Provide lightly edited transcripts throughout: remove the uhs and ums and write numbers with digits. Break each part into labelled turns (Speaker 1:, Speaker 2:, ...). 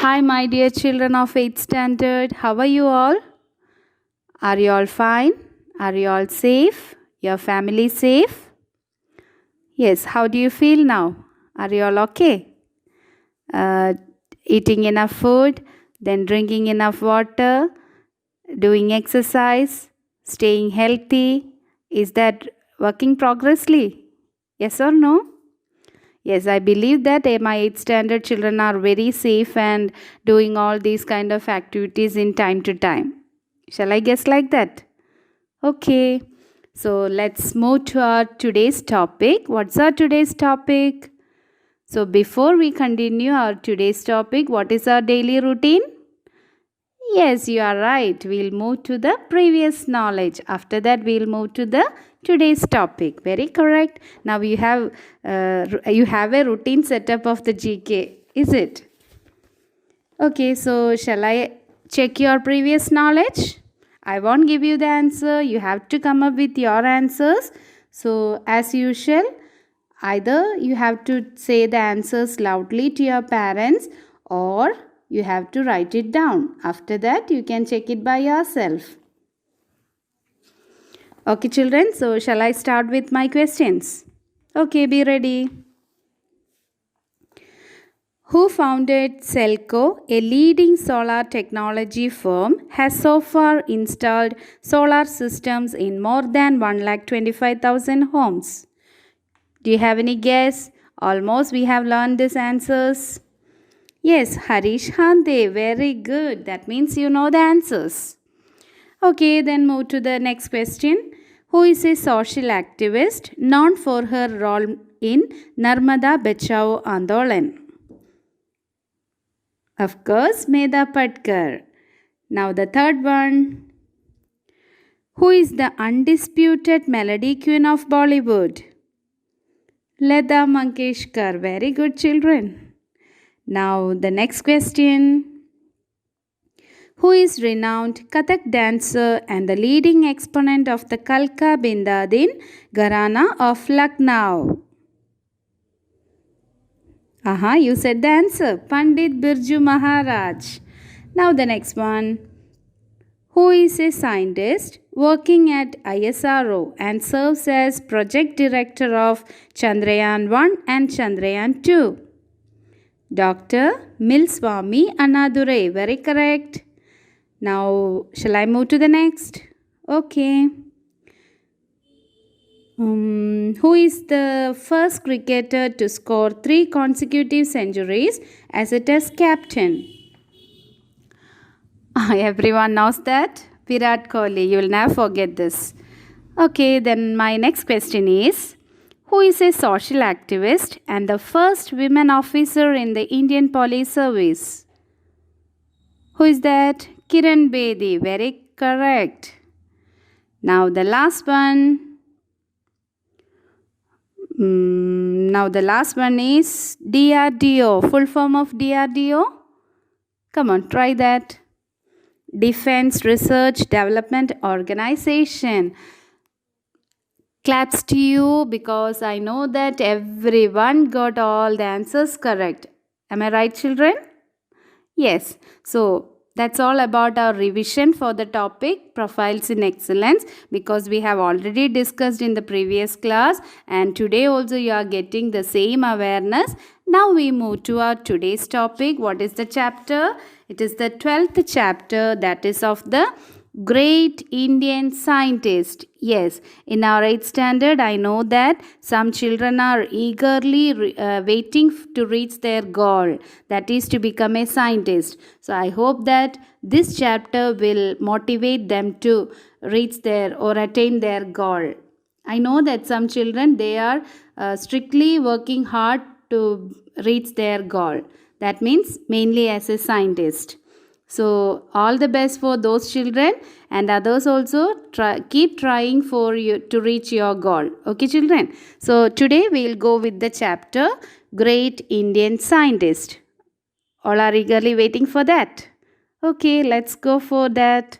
Speaker 1: Hi, my dear children of 8th standard. How are you all? Are you all fine? Are you all safe? Your family safe? Yes, how do you feel now? Are you all okay? Uh, Eating enough food, then drinking enough water, doing exercise, staying healthy. Is that working progressively? Yes or no? Yes, I believe that my 8th standard children are very safe and doing all these kind of activities in time to time. Shall I guess like that? Okay. So let's move to our today's topic. What's our today's topic? So before we continue our today's topic, what is our daily routine? Yes, you are right. We'll move to the previous knowledge. After that, we'll move to the today's topic. Very correct. Now you have a routine setup of the GK, is it? Okay, so shall I check your previous knowledge? I won't give you the answer. You have to come up with your answers. So as usual, either you have to say the answers loudly to your parents or you have to write it down. After that, you can check it by yourself. Okay, children, so shall I start with my questions? Okay, be ready. Who founded Celco, a leading solar technology firm, has so far installed solar systems in more than 1,25,000 homes? Do you have any guess? Almost we have learned these answers. Yes, Harish Hande, very good. That means you know the answers. Okay, then move to the next question. Who is a social activist known for her role in Narmada Bachao Andolan? Of course, Medha Patkar. Now the third one. Who is the undisputed melody queen of Bollywood? Lata Mangeshkar. Very good, children. Now the next question. Who is renowned Kathak dancer and the leading exponent of the Kalka Bindadin Gharana of Lucknow? Aha, you said the answer. Pandit Birju Maharaj. Now the next one. Who is a scientist working at ISRO and serves as project director of Chandrayaan 1 and Chandrayaan 2? Dr. Milswamy Annadurai. Very correct. Now, shall I move to the next? Okay. Who is the first cricketer to score 3 consecutive centuries as a test captain? Everyone knows that. Virat Kohli. You will never forget this. Okay, then my next question is, who is a social activist and the first women officer in the Indian Police Service? Who is that? Kiran Bedi. Very correct. Now the last one. Now the last one is DRDO. Full form of DRDO. Come on, try that. Defense Research Development Organization. Claps to you because I know that everyone got all the answers correct. Am I right, children? Yes. So that's all about our revision for the topic Profiles in Excellence, because we have already discussed in the previous class and today also you are getting the same awareness. Now we move to our today's topic. What is the chapter? It is the 12th chapter, that is of the Great Indian Scientist. Yes, in our 8th standard, I know that some children are eagerly waiting to reach their goal, that is to become a scientist. So I hope that this chapter will motivate them to reach their or attain their goal. I know that some children, they are strictly working hard to reach their goal. That means mainly as a scientist. So all the best for those children, and others also keep trying for you to reach your goal. Okay, children. So today we'll go with the chapter Great Indian Scientist. All are eagerly waiting for that. Okay, let's go for that.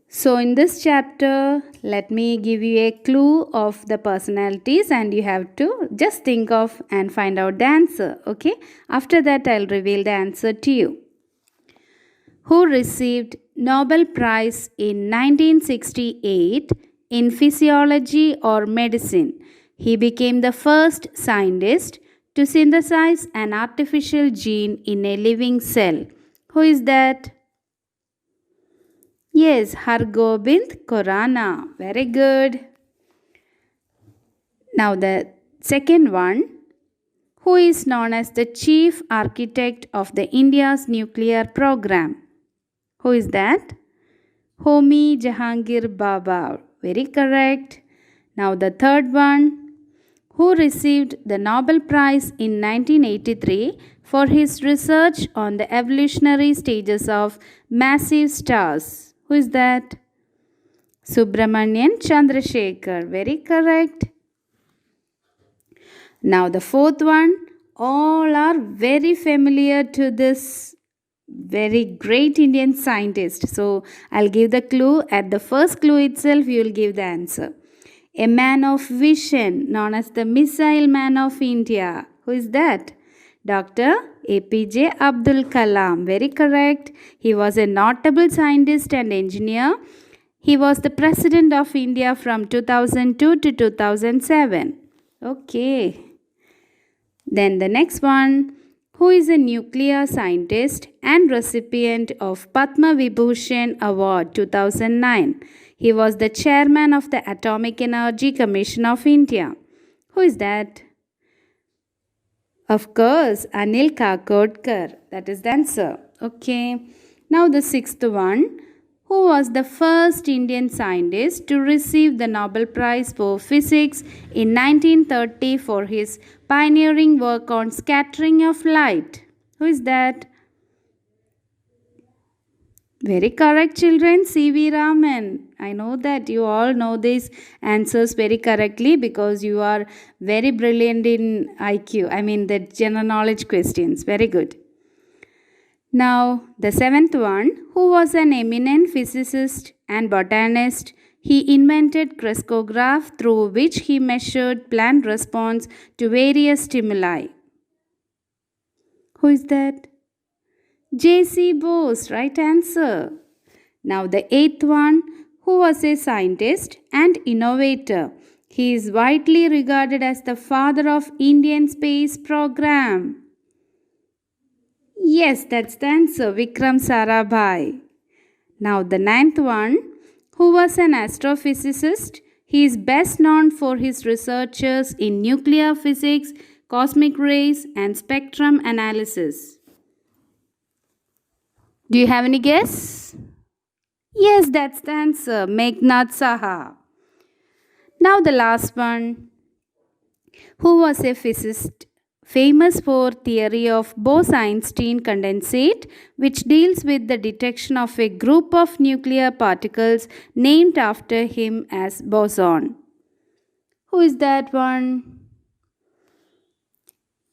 Speaker 1: So in this chapter, let me give you a clue of the personalities and you have to just think of and find out the answer. Okay, after that I'll reveal the answer to you. who received Nobel Prize in 1968 in physiology or medicine. He became the first scientist to synthesize an artificial gene in a living cell. Who is that? Yes, Hargobind Khorana. Very good. Now the second one. Who is known as the chief architect of the India's nuclear program? Who is that? Homi Jahangir Baba. Very correct. Now the third one. Who received the Nobel Prize in 1983 for his research on the evolutionary stages of massive stars? Who is that? Subramanian Chandrasekhar. Very correct. Now the fourth one. All are very familiar to this very great Indian scientist. So I'll give the clue. At the first clue itself, you will give the answer. A man of vision, known as the Missile Man of India. Who is that? Dr. APJ Abdul Kalam. Very correct. He was a notable scientist and engineer. He was the President of India from 2002 to 2007. Okay. Then the next one. Who is a nuclear scientist and recipient of Padma Vibhushan Award 2009? He was the chairman of the Atomic Energy Commission of India. Who is that? Of course, Anil Kakodkar. That is the answer. Okay. Now the sixth one. Who was the first Indian scientist to receive the Nobel Prize for Physics in 1930 for his pioneering work on scattering of light? Who is that? Very correct, children. C.V. Raman. I know that you all know these answers very correctly because you are very brilliant in IQ. I mean, the general knowledge questions. Very good. Now, the seventh one. Who was an eminent physicist and botanist? He invented crescograph through which he measured plant response to various stimuli. Who is that? J.C. Bose, right answer. Now the eighth one. Who was a scientist and innovator? He is widely regarded as the father of Indian space program. Yes, that's the answer. Vikram Sarabhai. Now the ninth one. Who was an astrophysicist? He is best known for his researches in nuclear physics, cosmic rays, and spectrum analysis. Do you have any guess? Yes, that's the answer. Meghnad Saha. Now the last one. Who was a physicist famous for theory of Bose-Einstein condensate, which deals with the detection of a group of nuclear particles named after him as boson? Who is that one?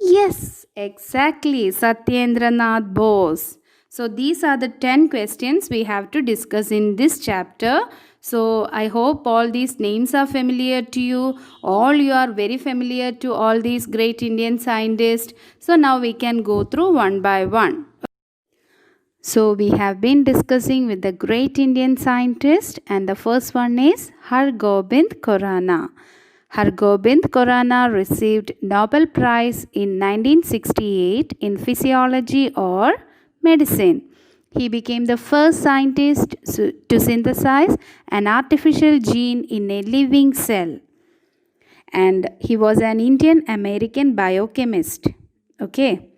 Speaker 1: Yes, exactly. Satyendranath Bose. So these are the 10 questions we have to discuss in this chapter. So I hope all these names are familiar to you. All you are very familiar to all these great Indian scientists. So now we can go through one by one. So we have been discussing with the great Indian scientist, and the first one is Hargobind Khorana. Hargobind Khorana received Nobel Prize in 1968 in physiology or medicine. He became the first scientist to synthesize an artificial gene in a living cell. And he was an Indian American biochemist. Okay.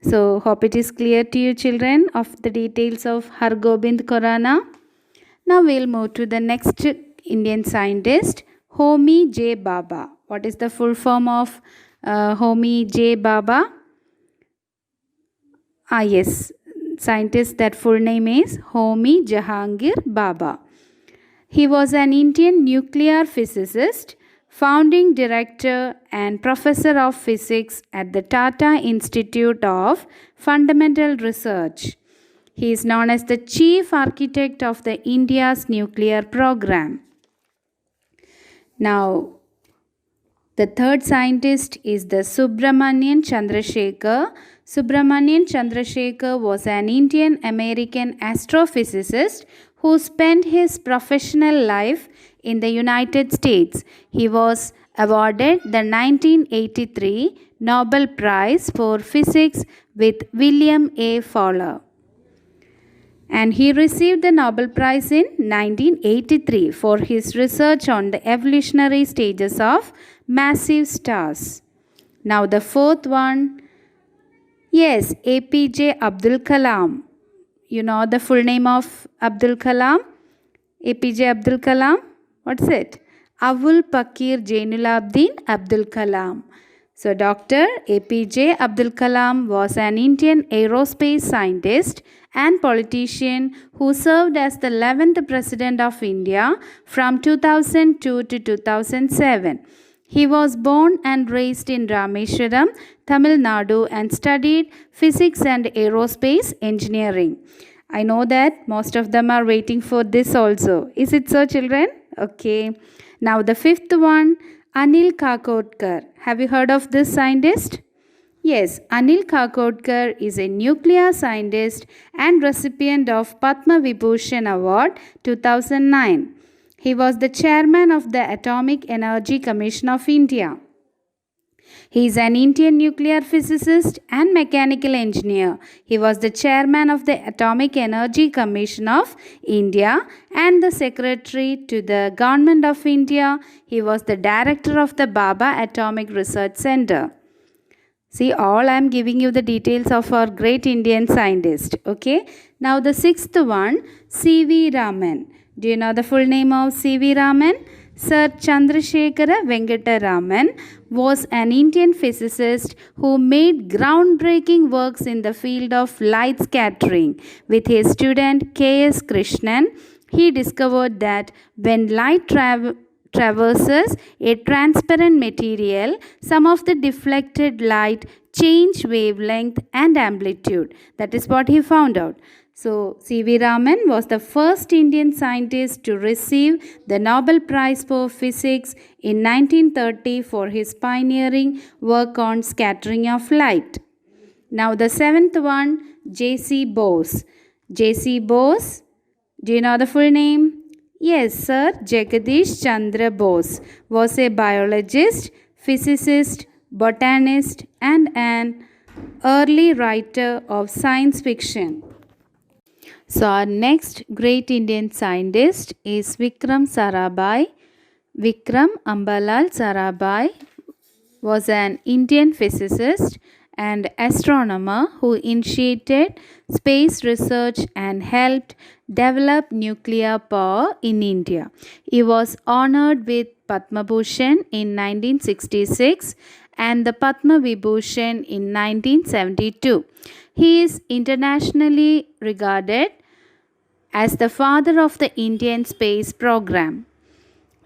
Speaker 1: So hope it is clear to you, children, of the details of Hargobind Khorana. Now we'll move to the next Indian scientist, Homi J. Bhabha. What is the full form of Homi J. Bhabha? Yes, scientist, that full name is Homi Jahangir Bhabha. He was an Indian nuclear physicist, founding director and professor of physics at the Tata Institute of Fundamental Research. He is known as the chief architect of the India's nuclear program. Now, The third scientist is the Subramanian Chandrasekhar. Subramanian Chandrasekhar was an Indian American astrophysicist who spent his professional life in the United States. He was awarded the 1983 Nobel Prize for Physics with William A. Fowler. And he received the Nobel Prize in 1983 for his research on the evolutionary stages of massive stars. Now the fourth one, yes, APJ Abdul Kalam. You know the full name of Abdul Kalam? APJ Abdul Kalam? What's it? Avul Pakir Jainulabdin Abdul Kalam. So Dr. APJ Abdul Kalam was an Indian aerospace scientist and politician who served as the 11th President of India from 2002 to 2007. He was born and raised in Rameshwaram, Tamil Nadu, and studied physics and aerospace engineering. I know that most of them are waiting for this also. Is it so, children? Okay. Now the fifth one, Anil Kakodkar. Have you heard of this scientist? Yes, Anil Kakodkar is a nuclear scientist and recipient of Padma Vibhushan Award 2009. He was the chairman of the Atomic Energy Commission of India. He is an Indian nuclear physicist and mechanical engineer. He was the chairman of the Atomic Energy Commission of India and the secretary to the Government of India. He was the director of the Baba Atomic Research Center. See, all I am giving you the details of our great Indian scientist. Okay. Now the sixth one, C.V. Raman. Do you know the full name of C.V. Raman? Sir Chandrasekhara Venkata Raman was an Indian physicist who made groundbreaking works in the field of light scattering. With his student K.S. Krishnan, he discovered that when light traverses a transparent material, some of the deflected light change wavelength and amplitude. That is what he found out. So, C.V. Raman was the first Indian scientist to receive the Nobel Prize for Physics in 1930 for his pioneering work on scattering of light. Now, the seventh one, J.C. Bose. J.C. Bose, do you know the full name? Yes, Sir Jagadish Chandra Bose was a biologist, physicist, botanist, and an early writer of science fiction. So our next great Indian scientist is Vikram Sarabhai. Vikram Ambalal Sarabhai was an Indian physicist and astronomer who initiated space research and helped develop nuclear power in India. He was honored with Padma Bhushan in 1966 and the Padma Vibhushan in 1972. He is internationally regarded as the father of the Indian space program.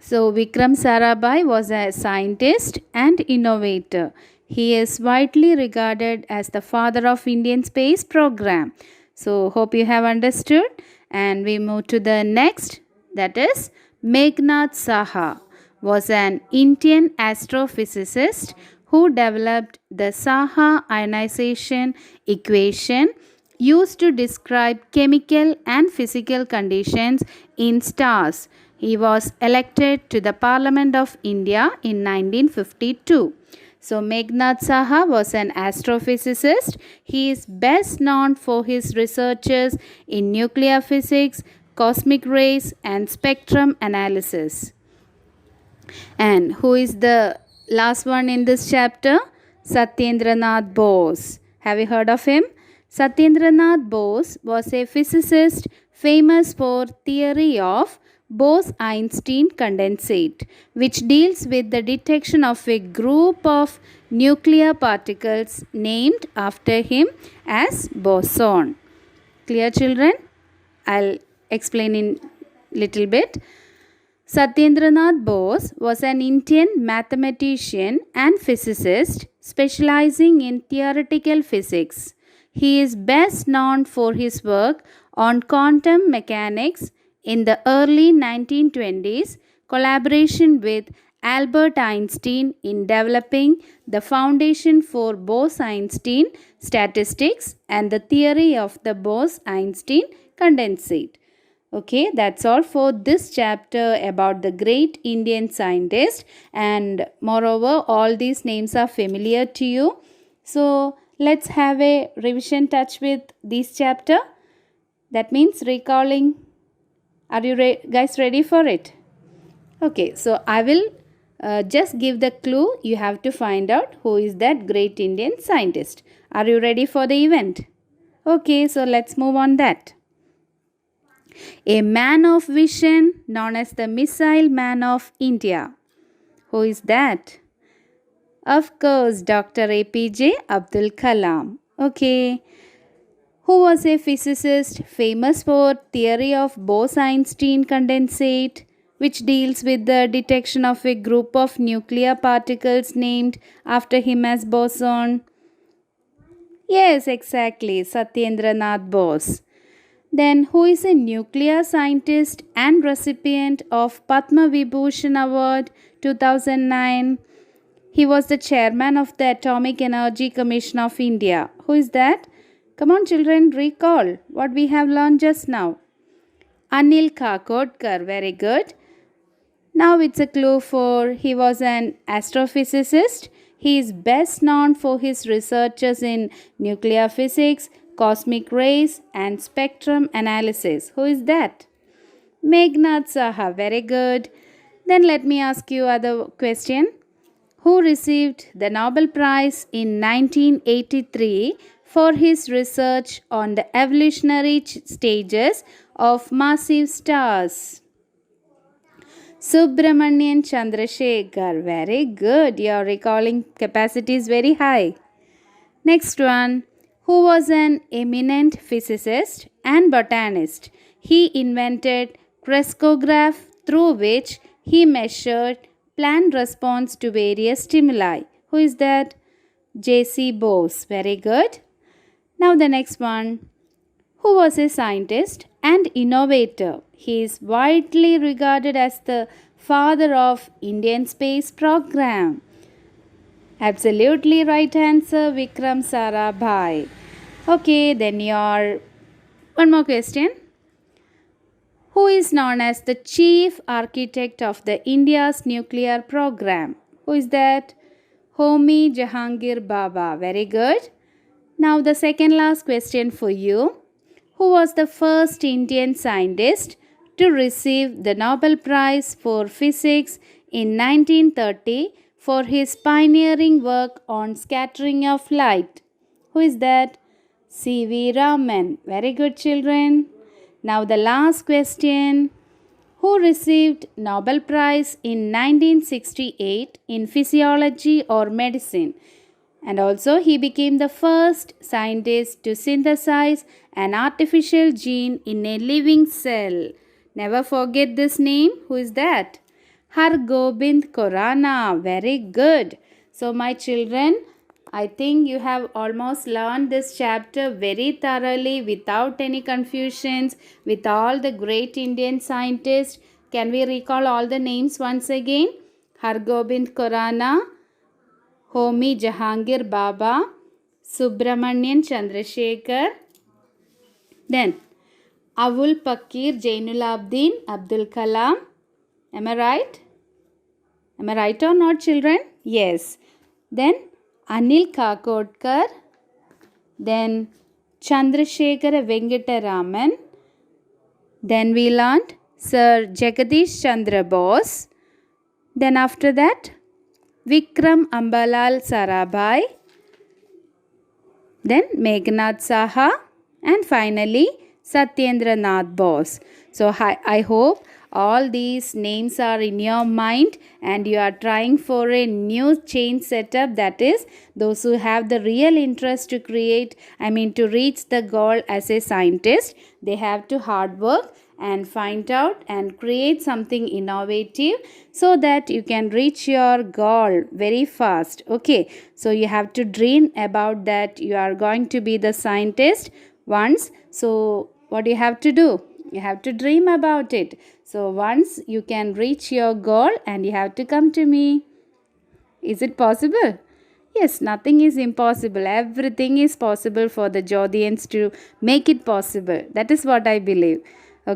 Speaker 1: So Vikram Sarabhai was a scientist and innovator. He is widely regarded as the father of Indian space program. So hope you have understood, and we move to the next, that is Meghnad Saha was an Indian astrophysicist who developed the Saha ionization equation used to describe chemical and physical conditions in stars. He was elected to the Parliament of India in 1952. So Meghnad Saha was an astrophysicist. He is best known for his researches in nuclear physics, cosmic rays, and spectrum analysis. And who is the last one in this chapter? Satyendranath Bose. Have you heard of him? Satyendranath Bose was a physicist famous for theory of Bose-Einstein condensate, which deals with the detection of a group of nuclear particles named after him as boson. Clear, children? I'll explain in little bit. Satyendranath Bose was an Indian mathematician and physicist specializing in theoretical physics. He is best known for his work on quantum mechanics in the early 1920s, collaboration with Albert Einstein in developing the foundation for Bose-Einstein statistics and the theory of the Bose-Einstein condensate. Okay, that's all for this chapter about the great Indian scientist, and moreover all these names are familiar to you. So let's have a revision touch with this chapter. That means recalling. Are you guys ready for it? Okay, so I will just give the clue. You have to find out who is that great Indian scientist. Are you ready for the event? Okay, so let's move on that. A man of vision known as the Missile Man of India. Who is that? Of course, Dr. APJ Abdul Kalam. Okay. Who was a physicist famous for theory of Bose-Einstein condensate, which deals with the detection of a group of nuclear particles named after him as boson? Yes, exactly, Satyendranath Bose. Then, who is a nuclear scientist and recipient of Padma Vibhushan Award 2009? He was the chairman of the Atomic Energy Commission of India. Who is that? Come on, children, recall what we have learned just now. Anil Kakodkar, very good. Now it's a clue for he was an astrophysicist. He is best known for his researches in nuclear physics, cosmic rays, and spectrum analysis. Who is that? Meghnad Saha, very good. Then let me ask you other question. Who received the Nobel Prize in 1983 for his research on the evolutionary stages of massive stars? Subramanian Chandrasekhar, very good. Your recalling capacity is very high. Next one. Who was an eminent physicist and botanist? He invented crescograph through which he measured plant response to various stimuli. Who is that? J.C. Bose. Very good. Now the next one. Who was a scientist and innovator? He is widely regarded as the father of Indian space program. Absolutely right answer, Vikram Sarabhai. Okay, then your one more question. Who is known as the chief architect of the India's nuclear program? Who is that? Homi Jahangir Baba. Very good. Now the second last question for you. Who was the first Indian scientist to receive the Nobel Prize for Physics in 1930 for his pioneering work on scattering of light? Who is that? C.V. Raman. Very good, children. Now the last question. Who received Nobel Prize in 1968 in physiology or medicine? And also he became the first scientist to synthesize an artificial gene in a living cell. Never forget this name. Who is that? Hargobind Khorana. Very good. So my children, I think you have almost learned this chapter very thoroughly without any confusions, with all the great Indian scientists. Can we recall all the names once again? Hargobind Khorana, Homi Jahangir Baba, Subramanian Chandrasekhar, then Avul Pakir Jainulabdin Abdul Kalam. Am I right? Am I right or not, children? Yes. Then Anil Kakodkar, then Chandrasekhara Venkata Raman, then we learned Sir Jagadish Chandra Bose, then after that Vikram Ambalal Sarabhai, then Meghnad Saha, and finally Satyendranath Bose. So I hope all these names are in your mind and you are trying for a new change setup, that is those who have the real interest to to reach the goal as a scientist, they have to hard work and find out and create something innovative so that you can reach your goal very fast. Okay, so you have to dream about that you are going to be the scientist once. So what you have to do? You have to dream about it. So once you can reach your goal and you have to come to me. Is it possible? Yes, nothing is impossible. Everything is possible for the Jodians to make it possible. That is what I believe.